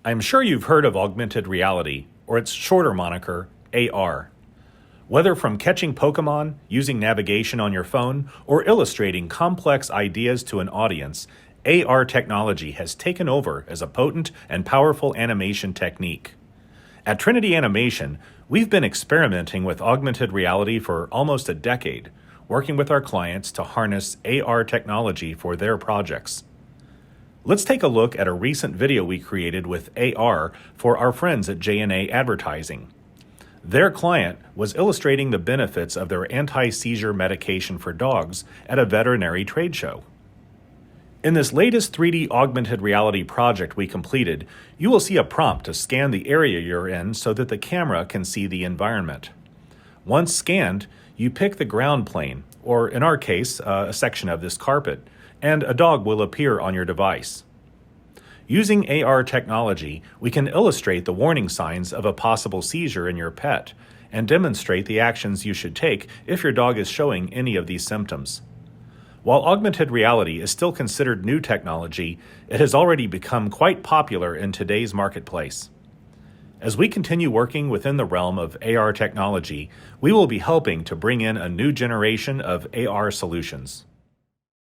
I'm sure you've heard of augmented reality, or its shorter moniker, AR. Whether from catching Pokemon, using navigation on your phone, or illustrating complex ideas to an audience, AR technology has taken over as a potent and powerful animation technique. At Trinity Animation, we've been experimenting with augmented reality for almost a decade, working with our clients to harness AR technology for their projects. Let's take a look at a recent video we created with AR for our friends at J&A Advertising. Their client was illustrating the benefits of their anti-seizure medication for dogs at a veterinary trade show. In this latest 3D augmented reality project we completed, you will see a prompt to scan the area you're in so that the camera can see the environment. Once scanned, you pick the ground plane, or in our case, a section of this carpet, and a dog will appear on your device. Using AR technology, we can illustrate the warning signs of a possible seizure in your pet and demonstrate the actions you should take if your dog is showing any of these symptoms. While augmented reality is still considered new technology, it has already become quite popular in today's marketplace. As we continue working within the realm of AR technology, we will be helping to bring in a new generation of AR solutions.